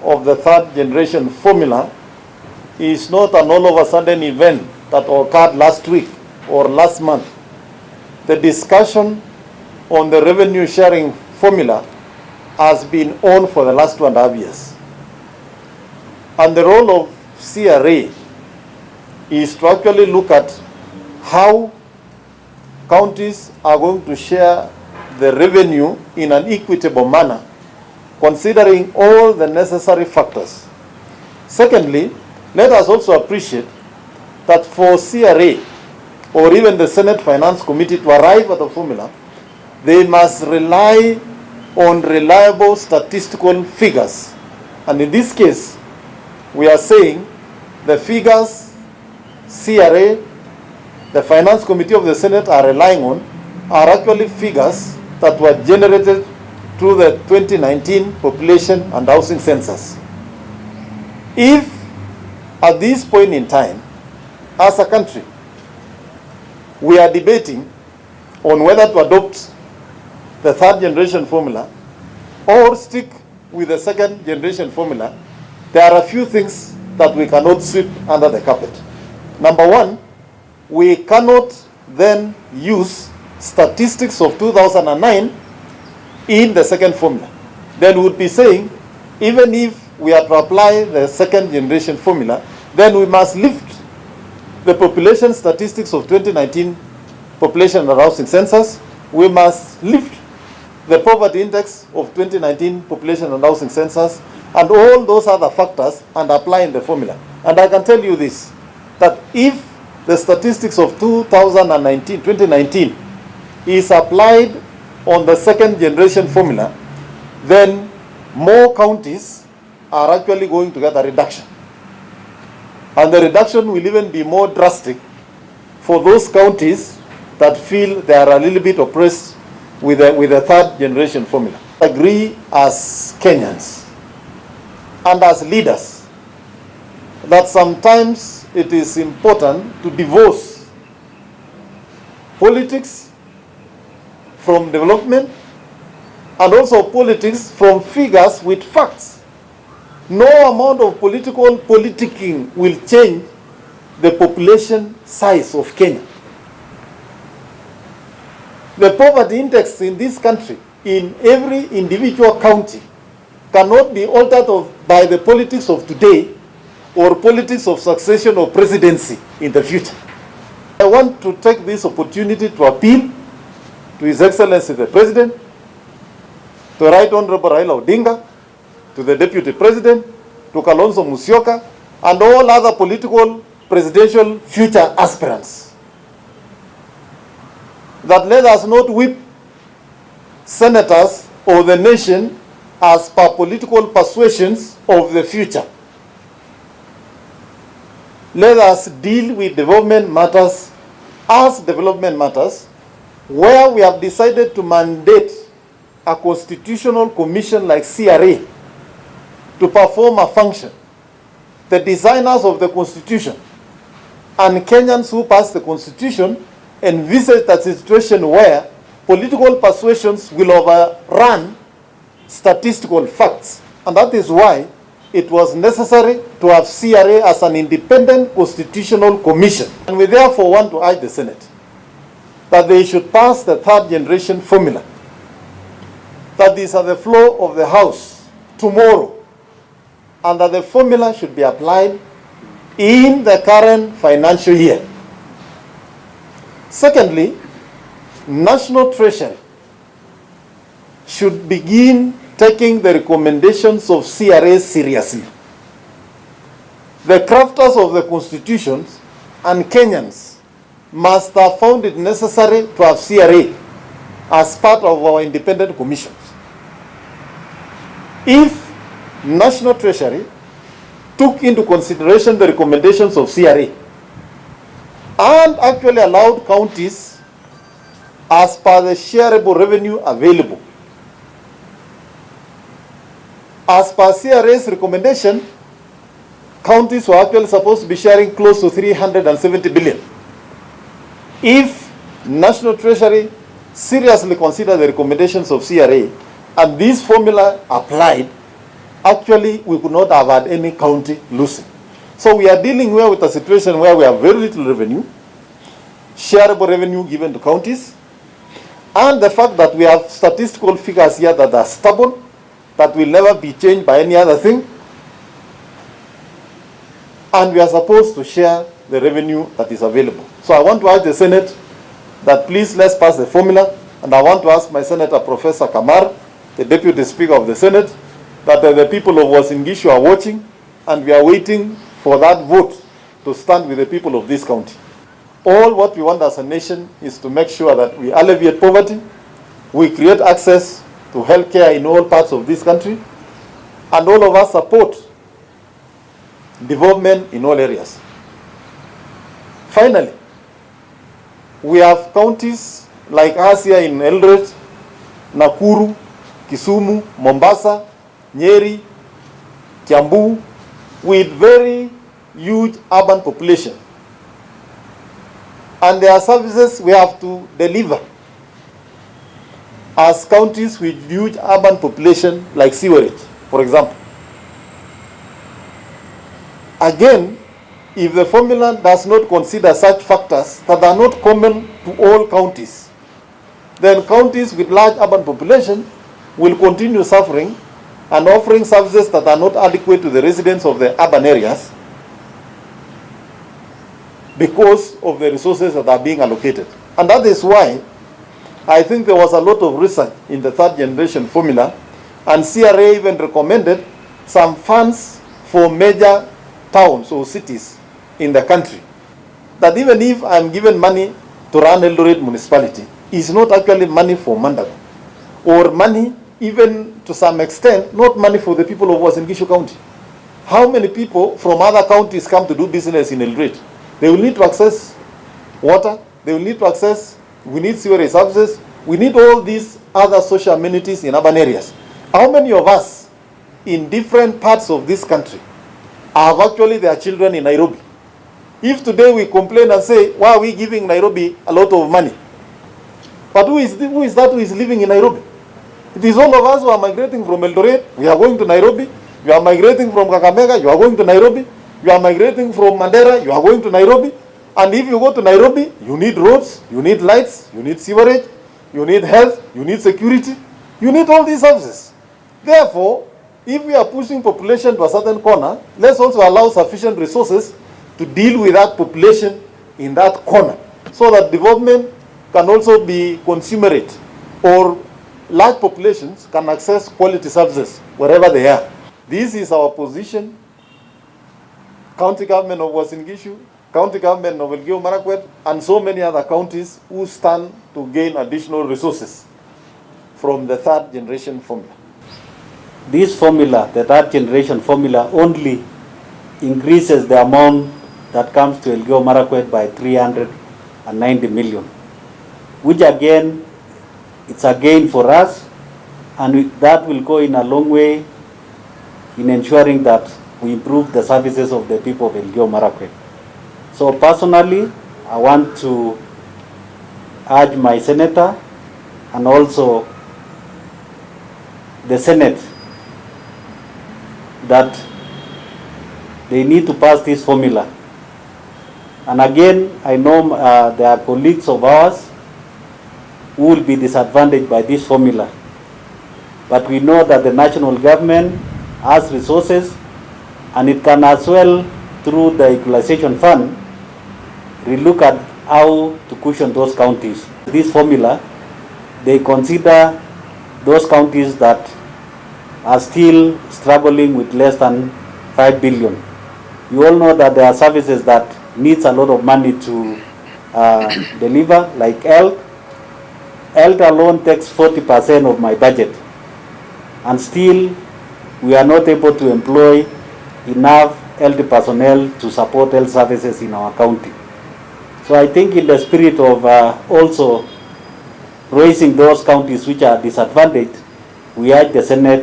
of the third generation formula is not an all of a sudden event that occurred last week or last month. The discussion on the revenue sharing formula has been on for the last 2.5 years. And the role of CRA is to actually look at how counties are going to share the revenue in an equitable manner, considering all the necessary factors. Secondly, let us also appreciate that for CRA or even the Senate Finance Committee to arrive at a formula, they must rely on reliable statistical figures. And in this case, we are saying the figures CRA, the Finance Committee of the Senate are relying on are actually figures that were generated through the 2019 population and housing census. If at this point in time, as a country, we are debating on whether to adopt the third generation formula or stick with the second generation formula, there are a few things that we cannot sweep under the carpet. Number one, we cannot then use statistics of 2009 in the second formula. Then we would be saying, even if we are to apply the second generation formula, then we must lift the population statistics of 2019 population and housing census. We must lift the poverty index of 2019 population and housing census and all those other factors and apply in the formula. And I can tell you this, that if the statistics of 2019 is applied on the second generation formula, then more counties are actually going to get a reduction. And the reduction will even be more drastic for those counties that feel they are a little bit oppressed with the third generation formula. I agree as Kenyans and as leaders that sometimes it is important to divorce politics from development and also politics from figures with facts. No amount of political politicking will change the population size of Kenya. The poverty index in this country, in every individual county, cannot be altered by the politics of today or politics of succession or presidency in the future. I want to take this opportunity to appeal to His Excellency the President, to Right Honorable Raila Odinga, to the Deputy President, to Kalonzo Musyoka, and all other political presidential future aspirants, that let us not whip senators or the nation as per political persuasions of the future. Let us deal with development matters as development matters, where we have decided to mandate a constitutional commission like CRA to perform a function. The designers of the Constitution and Kenyans who passed the Constitution envisage a situation where political persuasions will overrun statistical facts. And that is why it was necessary to have CRA as an independent constitutional commission. And we therefore want to urge the Senate that they should pass the third generation formula, that is at the floor of the House tomorrow, and that the formula should be applied in the current financial year. Secondly, National Treasury should begin taking the recommendations of CRA seriously. The crafters of the constitutions and Kenyans must have found it necessary to have CRA as part of our independent commissions. If National Treasury took into consideration the recommendations of CRA and actually allowed counties as per the shareable revenue available, as per CRA's recommendation, counties were actually supposed to be sharing close to 370 billion. If National Treasury seriously consider the recommendations of CRA and this formula applied, actually we could not have had any county losing. So we are dealing here with a situation where we have very little revenue, shareable revenue given to counties, and the fact that we have statistical figures here that are stubborn, that will never be changed by any other thing, and we are supposed to share the revenue that is available. So I want to ask the Senate that please let's pass the formula, and I want to ask my Senator Professor Kamar, the Deputy Speaker of the Senate, that the people of Uasin Gishu are watching, and we are waiting for that vote to stand with the people of this county. All what we want as a nation is to make sure that we alleviate poverty, we create access to health care in all parts of this country, and all of us support development in all areas. Finally, we have counties like us here in Eldoret, Nakuru, Kisumu, Mombasa, Nyeri, Kiambu, with very huge urban population. And there are services we have to deliver as counties with huge urban population, like sewerage, for example. Again, if the formula does not consider such factors that are not common to all counties, then counties with large urban population will continue suffering and offering services that are not adequate to the residents of the urban areas because of the resources that are being allocated. And that is why I think there was a lot of research in the third generation formula, and CRA even recommended some funds for major towns or cities in the country. That even if I'm given money to run Eldoret municipality, it's not actually money for Mandago, or money even to some extent, not money for the people of Uasin Gishu County. How many people from other counties come to do business in Eldoret? They will need to access water, they will need to access, we need sewerage services, we need all these other social amenities in urban areas. How many of us in different parts of this country have actually their children in Nairobi? If today we complain and say, why are we giving Nairobi a lot of money? But who is that who is living in Nairobi? It is all of us who are migrating from Eldoret, we are going to Nairobi. You are migrating from Kakamega, you are going to Nairobi. You are migrating from Mandera, you are going to Nairobi. And if you go to Nairobi, you need roads, you need lights, you need sewerage, you need health, you need security, you need all these services. Therefore, if we are pushing population to a certain corner, let's also allow sufficient resources to deal with that population in that corner, so that development can also be consumerate, or large populations can access quality services wherever they are. This is our position. County government of Uasin Gishu, county government of Elgeyo Marakwet, and so many other counties who stand to gain additional resources from the third generation formula. This formula, the third generation formula, only increases the amount that comes to Elgeyo Marakwet by 390 million, which again, it's a gain for us, and that will go in a long way in ensuring that we improve the services of the people of Elgeyo Marakwet. So personally, I want to urge my senator and also the Senate that they need to pass this formula. And again, I know there are colleagues of ours who will be disadvantaged by this formula. But we know that the national government has resources, and it can as well, through the equalization fund, relook at how to cushion those counties. This formula, they consider those counties that are still struggling with less than 5 billion. You all know that there are services that needs a lot of money to deliver, like health. Health alone takes 40% of my budget, and still we are not able to employ enough health personnel to support health services in our county. So I think in the spirit of also raising those counties which are disadvantaged, we urge the Senate